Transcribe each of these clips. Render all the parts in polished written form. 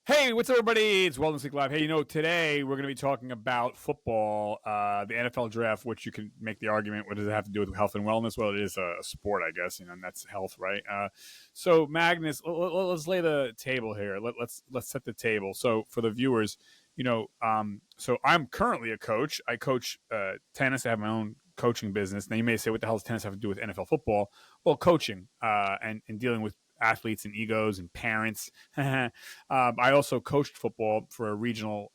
Hey, what's up, everybody? It's Wellness Week Live. Hey, today we're going to be talking about football, the NFL draft, which you can make the argument, what does it have to do with health and wellness? Well, it is a sport, I guess, and that's health, right? So, Magnus, let's lay the table here. Let's set the table. So, for the viewers, so I'm currently a coach. I coach tennis. I have my own coaching business. Now, you may say, what the hell does tennis have to do with NFL football? Well, coaching and dealing with athletes and egos and parents. I also coached football for a regional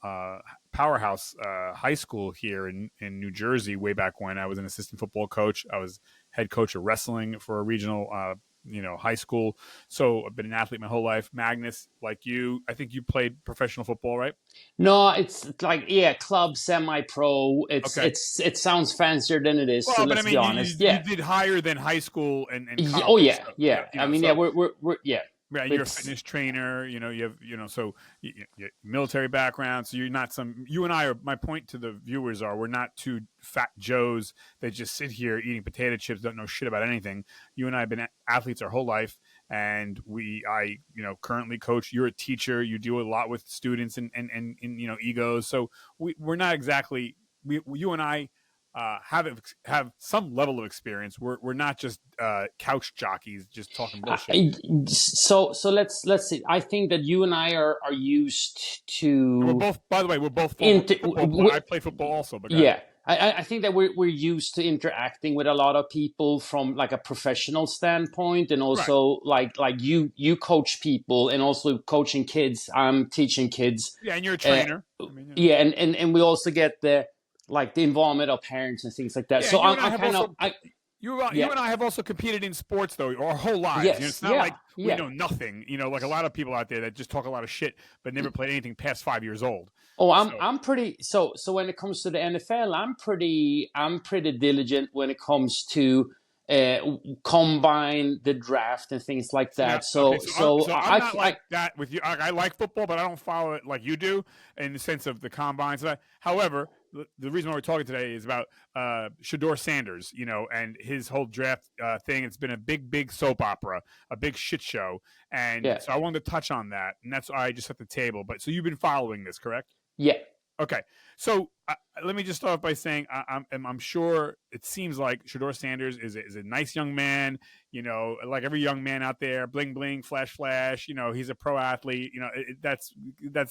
powerhouse high school here in New Jersey way back when. I was an assistant football coach. I was head coach of wrestling for a regional high school. So I've been an athlete my whole life. Magnus, like you, I think you played professional football, right? No, it's like club, semi-pro. Okay. It sounds fancier than it is. So Well, but I let's be mean, honest. you Yeah. did higher than high school and Oh college. yeah, So, yeah. I mean, yeah. so We're yeah. yeah, you're a It's fitness trainer. You have so military background. So you're not some. You and I are. My point to the viewers are: we're not two fat Joes that just sit here eating potato chips, don't know shit about anything. You and I have been athletes our whole life, and I currently coach. You're a teacher. You deal a lot with students and egos. So we're not exactly. You and I have some level of experience. We're not just couch jockeys just talking bullshit. so let's see. I think that you and I are used And we're to both, by the way, we're both former into football players. I play football also, but go ahead. yeah. I think that we're used to interacting with a lot of people from like a professional standpoint, and Right. also like you coach people, and also coaching kids. I'm teaching kids. Yeah, and you're a Uh, trainer. I mean, yeah, and we also get the involvement of parents and things like that. yeah, So and you and I I'm have kind of also I you yeah. and I have also competed in sports though our whole lives. It's Yes, not yeah, like we yeah. know nothing. Like a lot of people out there that just talk a lot of shit but never played anything past 5 years old. Oh, So I'm pretty so when it comes to the NFL, I'm pretty diligent when it comes to uh combine the draft and things like See now, that. okay, So so so I'm I, not I like that with you. I like football, but I don't follow it like you do in the sense of the combines. However, the reason why we're talking today is about Shador Sanders, and his whole draft thing. It's been a big soap opera, a big shit show, and yeah, so I wanted to touch on that, and that's why I just set the table. But so you've been following this, correct? yeah. Okay, so let me just start off by saying I'm sure it seems like Shador Sanders is a nice young man. Like every young man out there, bling bling, flash flash. He's a pro athlete. That's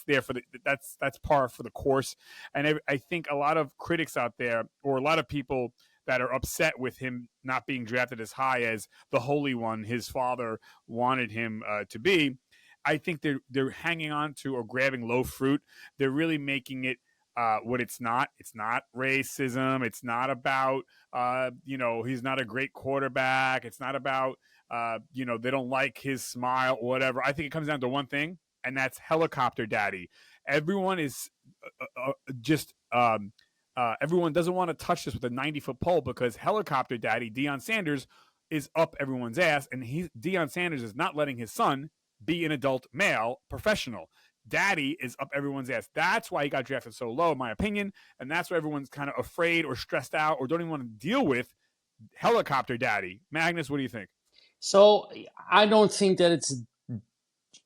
there for that's par for the course. And I think a lot of critics out there, or a lot of people that are upset with him not being drafted as high as the Holy One his father wanted him to be. I think they're hanging on to or grabbing low fruit. They're really making it what it's not. It's not racism. It's not about he's not a great quarterback. It's not about they don't like his smile or whatever. I think it comes down to one thing, and that's helicopter daddy. Everyone is just everyone doesn't want to touch this with a 90-foot pole because helicopter daddy Deion Sanders is up everyone's ass, and Deion Sanders is not letting his son be an adult male professional. Daddy is up everyone's ass. That's why he got drafted so low, in my opinion. And that's why everyone's kind of afraid or stressed out or don't even want to deal with helicopter daddy. Magnus, what do you think? So I don't think that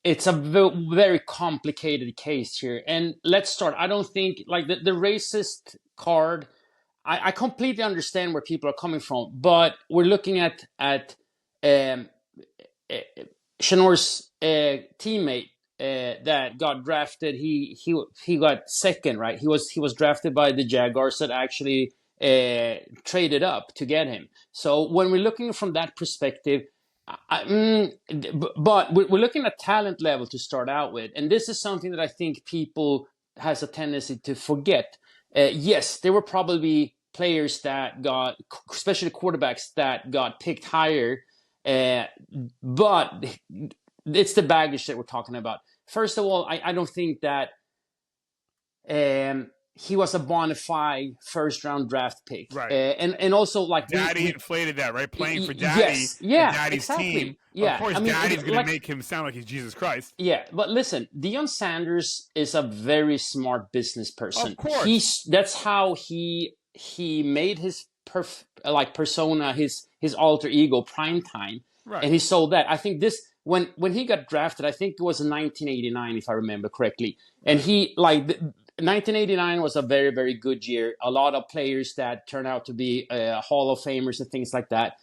it's a very complicated case here. And let's start. I don't think like the racist card. I completely understand where people are coming from, but we're looking at um, uh, Shanor's teammate that got drafted. He got second, right? He was drafted by the Jaguars that actually traded up to get him. So when we're looking from that perspective, but we're looking at talent level to start out with, and this is something that I think people has a tendency to forget. Yes, there were probably players that got, especially quarterbacks that got picked higher, uh, but it's the baggage that we're talking about. First of all, I don't think that he was a bona fide first round draft pick, Right. and also like Daddy we inflated that, right? Playing for daddy yes, and yeah, daddy's team. exactly, Of yeah. course, I mean, daddy's going to like make him sound like he's Jesus Christ. yeah, but listen, Deion Sanders is a very smart business Of person. course. That's how he made his persona, his alter ego, prime time, Right. and he sold that. I think when he got drafted, I think it was in 1989, if I remember correctly. And he, like, 1989 was a very, very good year. A lot of players that turned out to be Hall of Famers and things like that.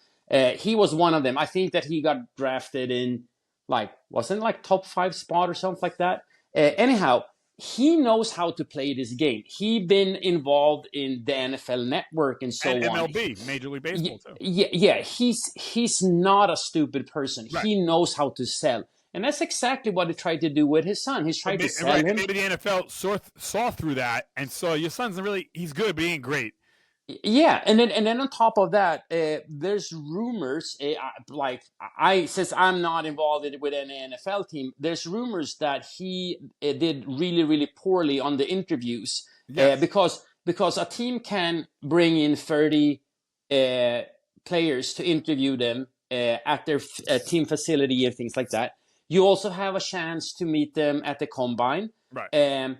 He was one of them. I think that he got drafted in, like, wasn't like top 5 spot or something like that. Anyhow, he knows how to play this game. He been involved in the NFL Network and so and on. MLB, Major League Baseball too. Yeah. He's not a stupid person. Right. He knows how to sell, and that's exactly what he tried to do with his son. He's trying to sell him. Maybe the NFL saw through that and saw your son's he's good, but he ain't great. Yeah, and then on top of that, there's rumors. Since I'm not involved with any NFL team, there's rumors that he did really, really poorly on the interviews. Yes. Because a team can bring in 30 players to interview them at their team facility and things like that. You also have a chance to meet them at the combine. Right.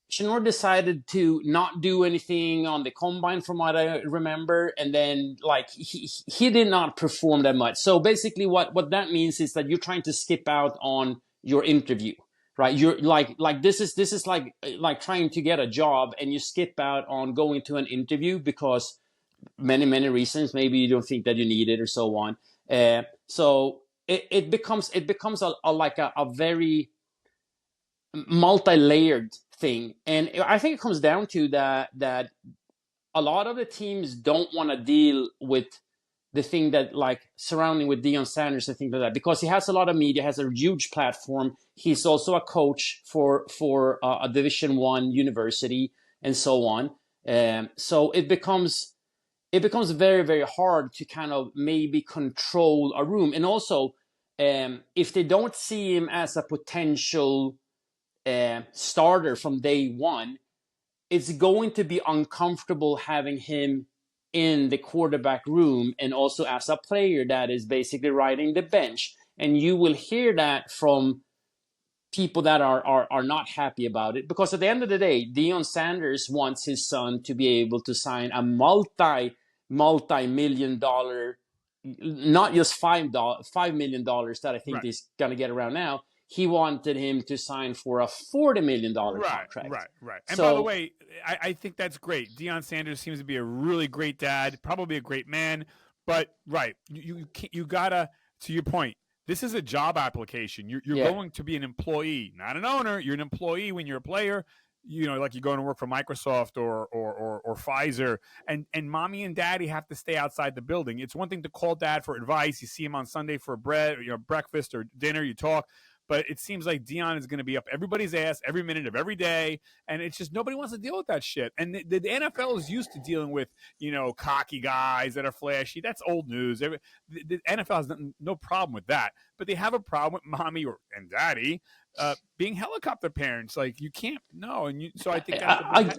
Shannor decided to not do anything on the combine, from what I remember, and then like he did not perform that much. So basically, what that means is that you're trying to skip out on your interview, right? You're like this is like trying to get a job, and you skip out on going to an interview because many reasons. Maybe you don't think that you need it or so on. So it becomes a very multi-layered thing, and I think it comes down to that a lot of the teams don't want to deal with the thing that like surrounding with Deion Sanders and things like that, because he has a lot of media, has a huge platform. He's also a coach for a Division I university and so on. So it becomes very, very hard to kind of maybe control a room, and also if they don't see him as a potential starter from day one, it's going to be uncomfortable having him in the quarterback room and also as a player that is basically riding the bench. And you will hear that from people that are not happy about it, because at the end of the day, Deion Sanders wants his son to be able to sign a multi-million dollar, not just $5 million that I think he's going to get around now. He wanted him to sign for a $40 million contract. Right. And by the way, I think that's great. Deion Sanders seems to be a really great dad, probably a great man. But you gotta, to your point, this is a job application. You're going to be an employee, not an owner. You're an employee when you're a player. You know, like you're going to work for Microsoft or Pfizer, and mommy and daddy have to stay outside the building. It's one thing to call dad for advice. You see him on Sunday for breakfast or dinner. You talk. But it seems like Deion is going to be up everybody's ass every minute of every day. And it's just nobody wants to deal with that shit. And the NFL is used to dealing with, cocky guys that are flashy. That's old news. The NFL has no problem with that. But they have a problem with mommy and daddy being helicopter parents. Like, you can't know. And so I think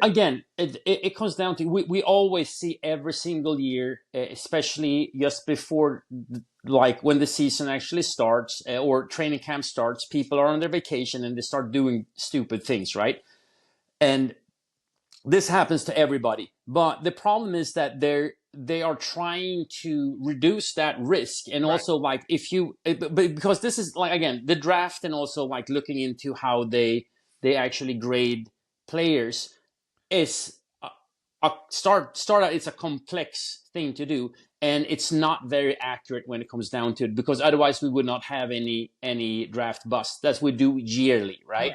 again, it comes down to we always see every single year, especially just before like when the season actually starts or training camp starts, people are on their vacation and they start doing stupid things, right? And this happens to everybody. But the problem is that they are trying to reduce that risk. And also like because this is like, again, the draft, and also like looking into how they actually grade players is it's a complex thing to do. And it's not very accurate when it comes down to it, because otherwise we would not have any draft busts. That's we do yearly, right?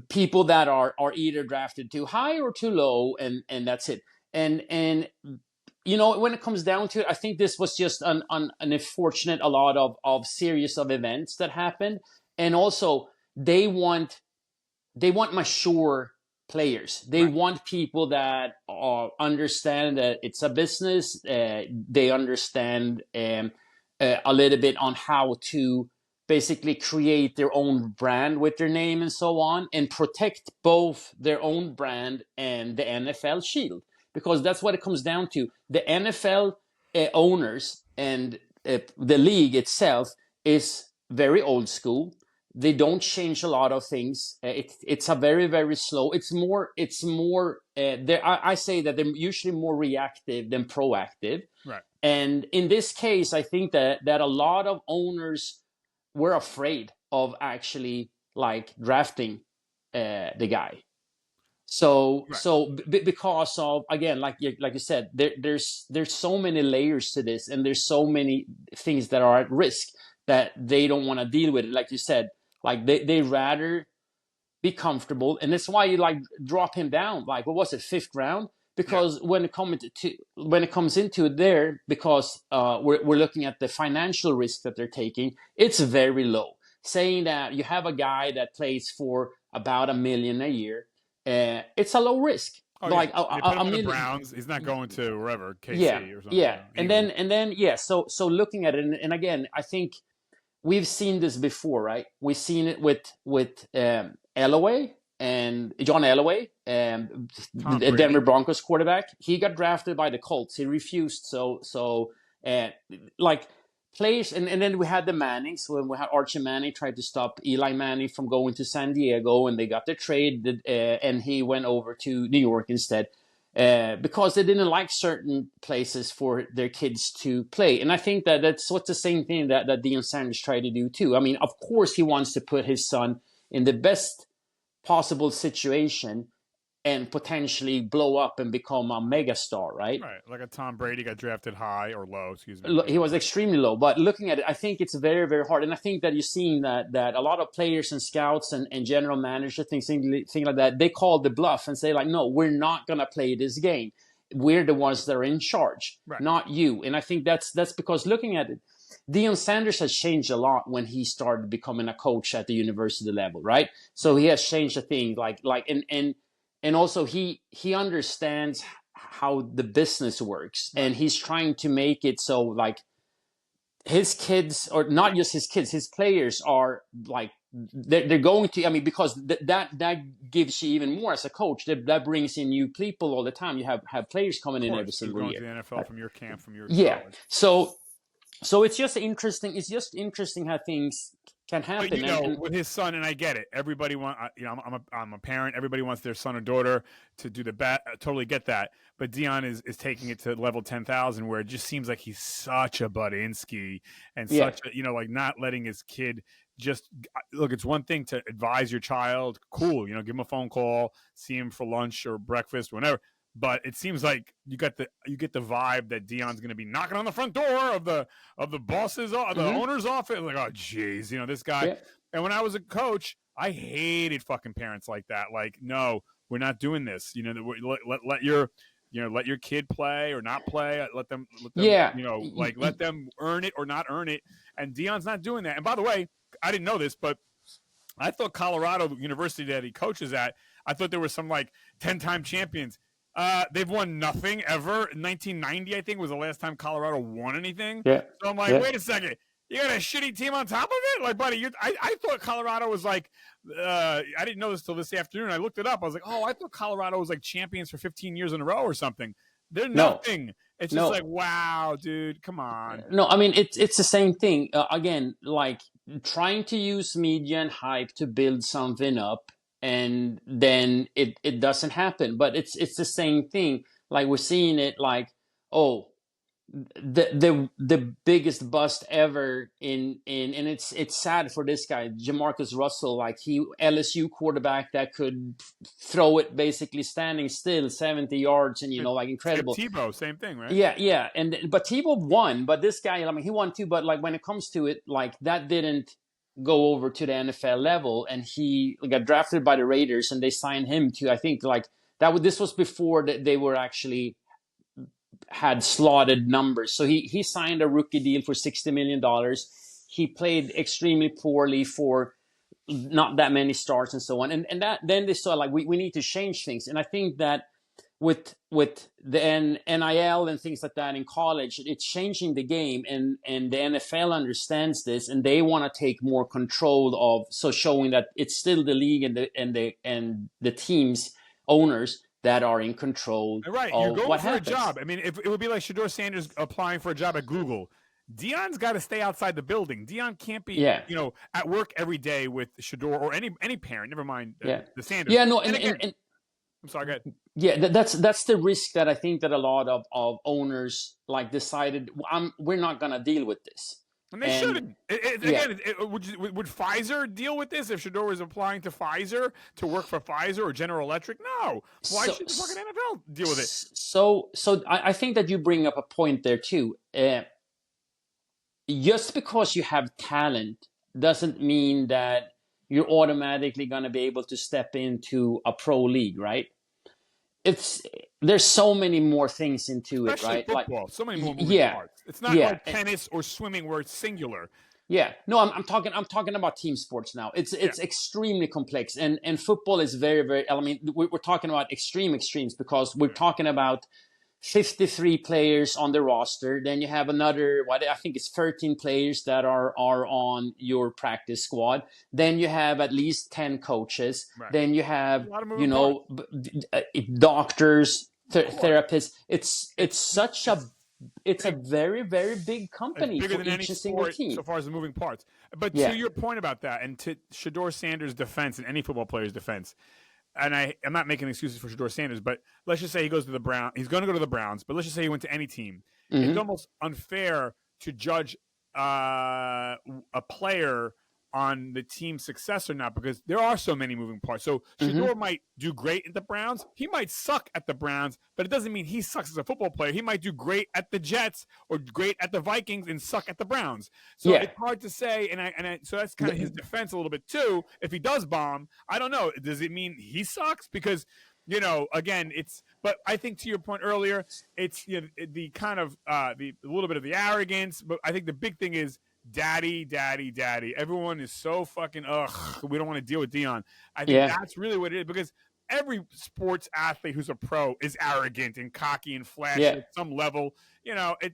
People that are either drafted too high or too low, and that's it. And when it comes down to it, I think this was just an unfortunate, a lot of series of events that happened. And also they want mature players. They want people that understand that it's a business. They understand a little bit on how to basically create their own brand with their name and so on, and protect both their own brand and the NFL shield, because that's what it comes down to. The NFL owners and the league itself is very old school. They don't change a lot of things. It's a very, very slow. It's more. I say that they're usually more reactive than proactive. Right. And in this case, I think that a lot of owners were afraid of actually like drafting the guy. So Right. because of, again, like you said, there's so many layers to this, and there's so many things that are at risk that they don't want to deal with it. Like you said, like they rather be comfortable, and that's why you like drop him down. Like, what was it, 5th round? Yeah. Because when it comes into it there, because we're looking at the financial risk that they're taking, it's very low. Saying that you have a guy that plays for about $1 million a year, it's a low risk. Oh yeah. Like They put him a on the million. Browns. He's not going to wherever, Yeah, KC or something. yeah, and Eagles. then yeah. So looking at it, and again, I think we've seen this before, right? We've seen it with Elway and John Elway, Tom the Brady. Denver Broncos quarterback. He got drafted by the Colts. He refused. So like players, and then we had the Mannings when we had Archie Manning tried to stop Eli Manning from going to San Diego, and they got the trade, and he went over to New York instead. Because they didn't like certain places for their kids to play. And I think that that's what's the same thing that Deion Sanders tried to do too. I mean, of course, he wants to put his son in the best possible situation and potentially blow up and become a megastar, right? Right. Like a Tom Brady got drafted high or low, excuse me. He was extremely low, but looking at it, I think it's very, very hard. And I think that you're seeing that a lot of players and scouts and general managers, things like that, they call the bluff and say like, no, we're not going to play this game. We're the ones that are in charge, Right. not you. And I think that's because looking at it, Deion Sanders has changed a lot when he started becoming a coach at the university level, right? So he has changed a thing, and also he understands how the business works, and he's trying to make it so like his kids, or not just his kids, his players are like they're going to. I mean, because that gives you even more as a coach. That brings in new people all the time. You have players coming in every single going year. To the NFL from your camp, from your yeah. college. So it's just interesting. It's just interesting how things can happen. But, and with his son, and I get it. Everybody I'm a parent. Everybody wants their son or daughter to do the best. I totally get that. But Deion is taking it to level 10,000, where it just seems like he's such a Budinsky and such a, like not letting his kid just look. It's one thing to advise your child. Cool, give him a phone call, see him for lunch or breakfast, whenever. But it seems like you get the vibe that Deion's going to be knocking on the front door of the boss's, the owner's office. Like, oh, geez, this guy. Yeah. And when I was a coach, I hated fucking parents like that. Like, no, we're not doing this. Let your kid play or not play. Let them let them earn it or not earn it. And Deion's not doing that. And by the way, I didn't know this, but I thought Colorado University that he coaches at, I thought there were some like 10-time champions. They've won nothing ever. 1990, I think, was the last time Colorado won anything. Yeah. So I'm like, wait a second. You got a shitty team on top of it? Like, buddy, I thought Colorado was like, I didn't know this till this afternoon. I looked it up. I was like, oh, I thought Colorado was like champions for 15 years in a row or something. They're nothing. It's just like, wow, dude, come on. No, I mean, it's the same thing. Again, like trying to use media and hype to build something up, and then it doesn't happen. But it's the same thing. Like we're seeing it like, oh, the biggest bust ever in and it's sad for this guy, Jamarcus Russell, like LSU quarterback that could throw it basically standing still 70 yards and like incredible. Tebow, same thing, right? Yeah. But Tebow won, but this guy, I mean, he won too, but like when it comes to it, like that didn't go over to the NFL level, and he got drafted by the Raiders, and they signed him to, I think, like this was before that they were actually had slotted numbers. So he signed a rookie deal for $60 million. He played extremely poorly for not that many starts and so on. And that then they saw like we need to change things. And I think that with the NIL and things like that in college, it's changing the game, and the NFL understands this, and they want to take more control of, so showing that it's still the league and the teams owners that are in control. Right, you're going for a job. I mean, if it would be like Shedeur Sanders applying for a job at Google. Deion's got to stay outside the building. Deion can't be, at work every day with Shedeur or any parent. Never mind the Sanders. Yeah, no, and I'm sorry, go ahead. Yeah, that's the risk that I think that a lot of owners like decided we're not gonna deal with this. And they And shouldn't. yeah, Again, would Pfizer deal with this if Shador was applying to Pfizer to work for Pfizer or General Electric? No. Why so should the fucking NFL deal with it? I think that you bring up a point there too. Just because you have talent doesn't mean that you're automatically going to be able to step into a pro league, right? It's There's so many more things into it, Especially right? Like, football. So many more moving yeah, parts. It's not yeah, like tennis or swimming where it's singular. yeah. No, I'm talking about team sports now. Yeah. It's extremely complex, and football is very, very. I mean, we're talking about extremes because we're talking about 53 players on the roster. Then you have another, what I think it's 13 players that are on your practice squad. Then you have at least 10 coaches. Right. Then you A have, lot of moving parts. doctors, Of course. therapists. It's a very, very big It's company bigger for than any each and single sport team. so far as the moving parts. But Yeah. to your point about that, and to Shador Sanders' defense and any football player's defense, and I'm not making excuses for Shador Sanders, but let's just say he goes to the Browns. He's going to go to the Browns, but let's just say he went to any team. It's Mhm. almost unfair to judge a player on the team's success or not because there are so many moving parts. So Shador might do great at the Browns. He might suck at the Browns, but it doesn't mean he sucks as a football player. He might do great at the Jets or great at the Vikings and suck at the Browns. So Yeah. it's hard to say. So that's kind of his defense a little bit too. If he does bomb, I don't know. Does it mean he sucks? Because again, but I think to your point earlier, it's the kind of the a little bit of the arrogance, but I think the big thing is daddy. Everyone is so fucking we don't want to deal with Dion. I think that's really what it is because every sports athlete who's a pro is arrogant and cocky and flashy at some level.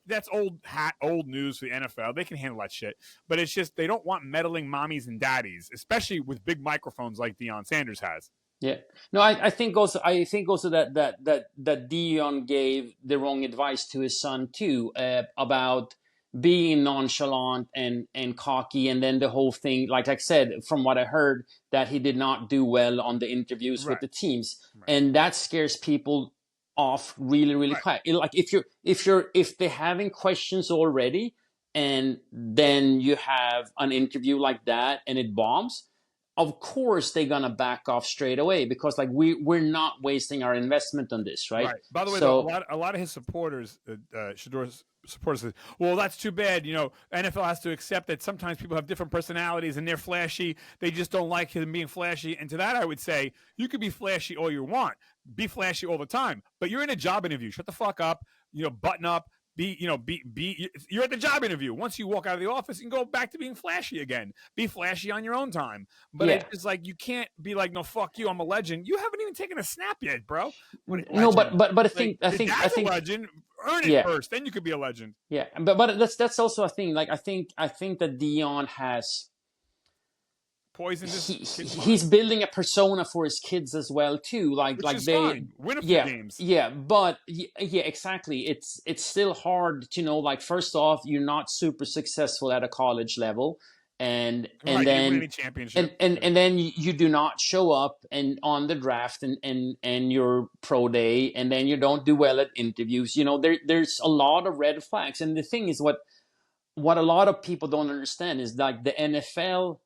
That's old news for the NFL. They can handle that shit, but it's just they don't want meddling mommies and daddies, especially with big microphones like Deion Sanders has. Yeah. No, I think also that Dion gave the wrong advice to his son too, about being nonchalant and cocky, and then the whole thing, like I said, from what I heard, that he did not do well on the interviews with the teams, and that scares people off really, really quick. Like if they're having questions already, and then you have an interview like that and it bombs, of course they're gonna back off straight away because like we're not wasting our investment on this, right? By the way, So a lot of his supporters, Shador's supporters, says, "Well, that's too bad. NFL has to accept that sometimes people have different personalities and they're flashy. They just don't like him being flashy." And to that, I would say, you could be flashy all you want, be flashy all the time, but you're in a job interview. Shut the fuck up. Button up. You're at the job interview. Once you walk out of the office, you can go back to being flashy again. Be flashy on your own time. But it's just like you can't be like, no, fuck you, I'm a legend. You haven't even taken a snap yet, bro. No, but I think a legend. Earn it first, then you could be a legend. Yeah, but that's also a thing. Like I think that Dion has poisoned he's building a persona for his kids as well too. Which is fine. Win a few games. Yeah, but exactly. It's still hard to know. Like first off, you're not super successful at a college level, and then and then you do not show up and on the draft and your pro day, and then you don't do well at interviews. There's a lot of red flags, and the thing is what a lot of people don't understand is like the NFL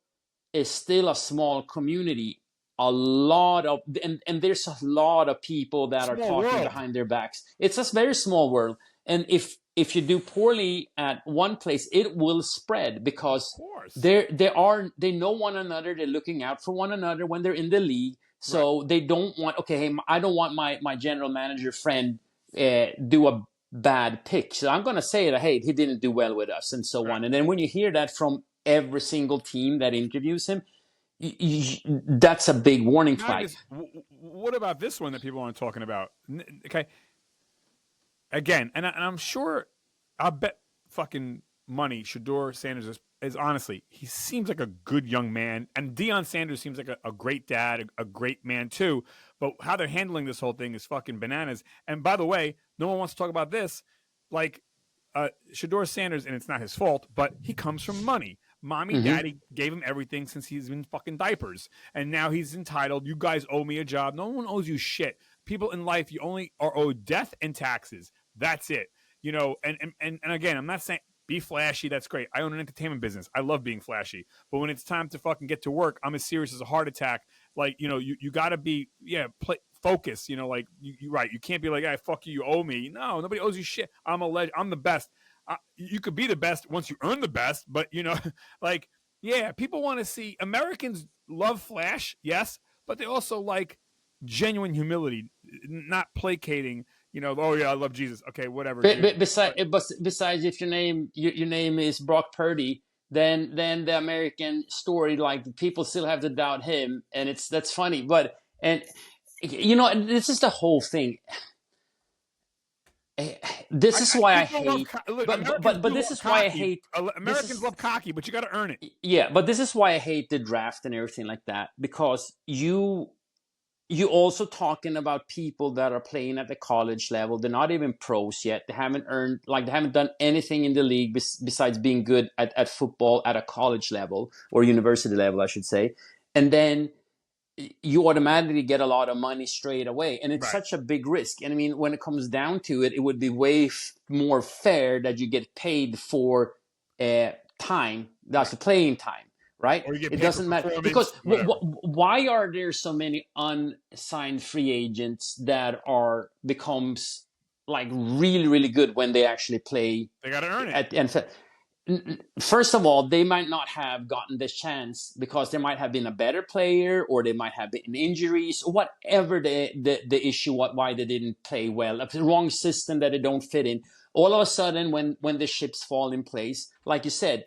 is still a small community. A lot of and there's a lot of people that are talking behind their backs. It's a very small world, and if you do poorly at one place, it will spread because they know one another. They're looking out for one another when they're in the league. So they don't want I don't want my general manager friend do a bad pick. So I'm gonna say that he didn't do well with us and so on. And then when you hear that from every single team that interviews him, that's a big warning flag. What about this one that people aren't talking about? Okay, again, and I'm sure, I'll bet fucking money Shador Sanders is honestly, he seems like a good young man, and Deion Sanders seems like a great dad, a great man too. But how they're handling this whole thing is fucking bananas. And by the way, no one wants to talk about this. Like Shador Sanders, and it's not his fault, but he comes from money. Mommy, daddy gave him everything since he's been fucking diapers. And now he's entitled. You guys owe me a job. No one owes you shit. People in life, you only are owed death and taxes. That's it. And again, I'm not saying be flashy. That's great. I own an entertainment business. I love being flashy. But when it's time to fucking get to work, I'm as serious as a heart attack. Like, you got to be, focus. Like, you right. You can't be like, hey, fuck you, you owe me. No, nobody owes you shit. I'm I'm the best. You could be the best once you earn the best, but, like, yeah, people want to see. Americans love flash, yes, but they also like genuine humility, not placating. Oh yeah, I love Jesus. Okay, whatever, dude. Besides, if your name is Brock Purdy, then the American story, like people still have to doubt him, and that's funny. But and this is the whole thing. This is why I hate. Look, But this is why I hate. Americans love cocky, but you got to earn it. Yeah, but this is why I hate the draft and everything like that, because you also talking about people that are playing at the college level. They're not even pros yet. They haven't earned, like, they haven't done anything in the league besides being good at football at a college level, or university level, I should say. And then you automatically get a lot of money straight away. And it's such a big risk. And I mean, when it comes down to it, it would be way more fair that you get paid for time. That's the playing time. Right? It doesn't matter, because why are there so many unsigned free agents that becomes like really, really good when they actually play? They got to earn it. At the NFL. First of all, they might not have gotten this chance because there might have been a better player, or they might have been injuries, or whatever the issue, why they didn't play well, a wrong system that they don't fit in. All of a sudden, when the ships fall in place, like you said,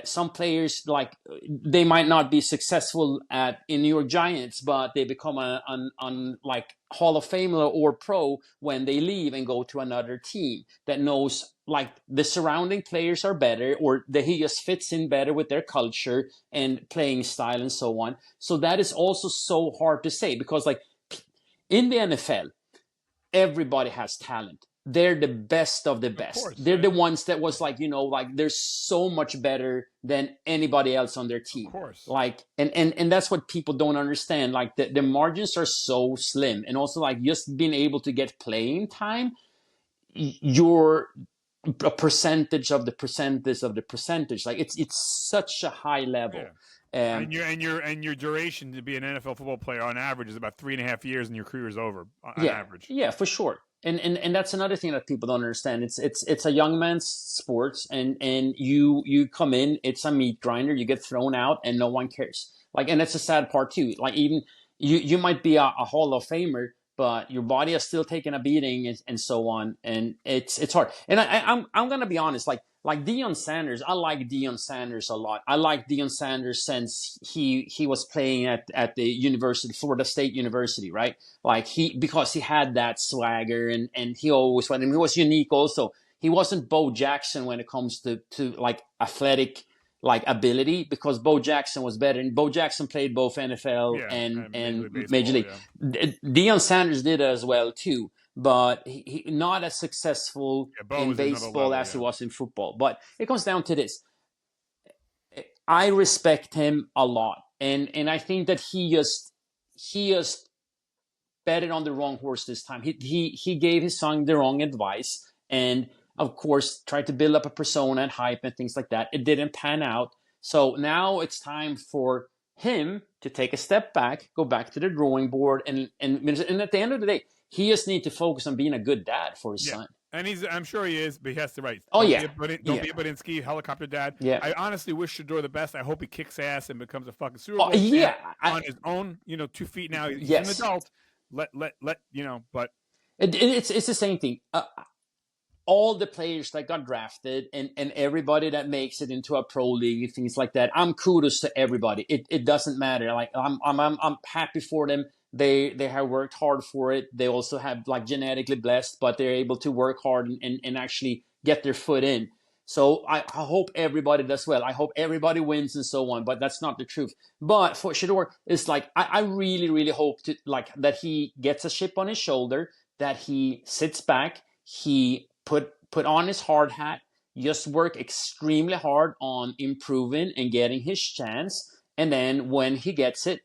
some players, like, they might not be successful in New York Giants, but they become an like Hall of Famer or pro when they leave and go to another team that knows, like, the surrounding players are better, or that he just fits in better with their culture and playing style and so on. So that is also so hard to say, because, like, in the NFL, everybody has talent. They're the best of the best. Of course, they're the ones that was like, they're so much better than anybody else on their team. Of course. Like, and that's what people don't understand. Like, the margins are so slim. And also, like, just being able to get playing time, you're a percentage of the percentage of the percentage. Like, it's such a high level. Yeah. And your duration to be an NFL football player on average is about 3.5 years, and your career is over on average. Yeah, for sure. And that's another thing that people don't understand. It's a young man's sports, and you come in, it's a meat grinder. You get thrown out, and no one cares. Like, and that's the sad part too. Like, even you might be a Hall of Famer, but your body is still taking a beating, and so on. And it's hard. And I'm gonna be honest. Like Deion Sanders, I like Deion Sanders a lot. I like Deion Sanders since he was playing at the university, Florida State University, right? Like, because he had that swagger, and he always went, and he was unique also. He wasn't Bo Jackson when it comes to like athletic, like, ability, because Bo Jackson was better, and Bo Jackson played both NFL and Major League. Yeah. Deion Sanders did as well too. But he not as successful in baseball as he was in football. But it comes down to this. I respect him a lot. And I think that he just betted on the wrong horse this time. He gave his son the wrong advice, and of course tried to build up a persona and hype and things like that. It didn't pan out. So now it's time for him to take a step back, go back to the drawing board, and at the end of the day, he just needs to focus on being a good dad for his son. And I'm sure he is, but he has to write. Oh, don't be a Budinsky, helicopter dad. Yeah. I honestly wish Shedeur the best. I hope he kicks ass and becomes a fucking Super Bowl champ on his own, 2 feet now. He's an adult. But it's the same thing. All the players that got drafted and everybody that makes it into a pro league, things like that, I'm kudos to everybody. It doesn't matter. Like, I'm happy for them. They have worked hard for it. They also have, like, genetically blessed, but they're able to work hard and actually get their foot in. So I hope everybody does well. I hope everybody wins and so on, but that's not the truth. But for Shedeur, it's like, I really, really hope to, like, that he gets a chip on his shoulder, that he sits back, he put on his hard hat, just work extremely hard on improving and getting his chance. And then when he gets it,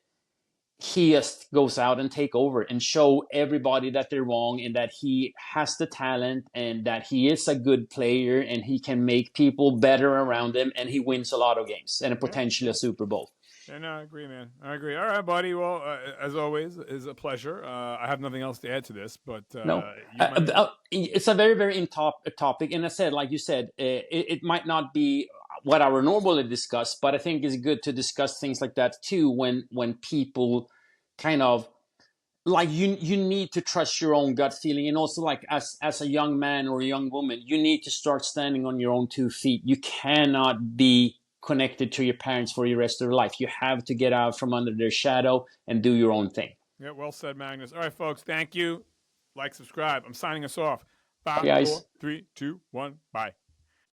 he just goes out and take over and show everybody that they're wrong and that he has the talent and that he is a good player and he can make people better around him, and he wins a lot of games and Yeah. potentially a Super Bowl. Yeah, no, I agree, man. I agree. All right, buddy. Well, as always, it's a pleasure. I have nothing else to add to this, but No, you might. it's a very, very in topic, and I said, like you said, it might not be what I would normally discuss, but I think it's good to discuss things like that too when people kind of like you need to trust your own gut feeling, and also like as a young man or a young woman, you need to start standing on your own 2 feet. You cannot be connected to your parents for the rest of your life. You have to get out from under their shadow and do your own thing. Yeah, well said, Magnus. All right, folks. Thank you. Like, subscribe. I'm signing us off. Bye, Five, four, guys. three, two, one. Bye.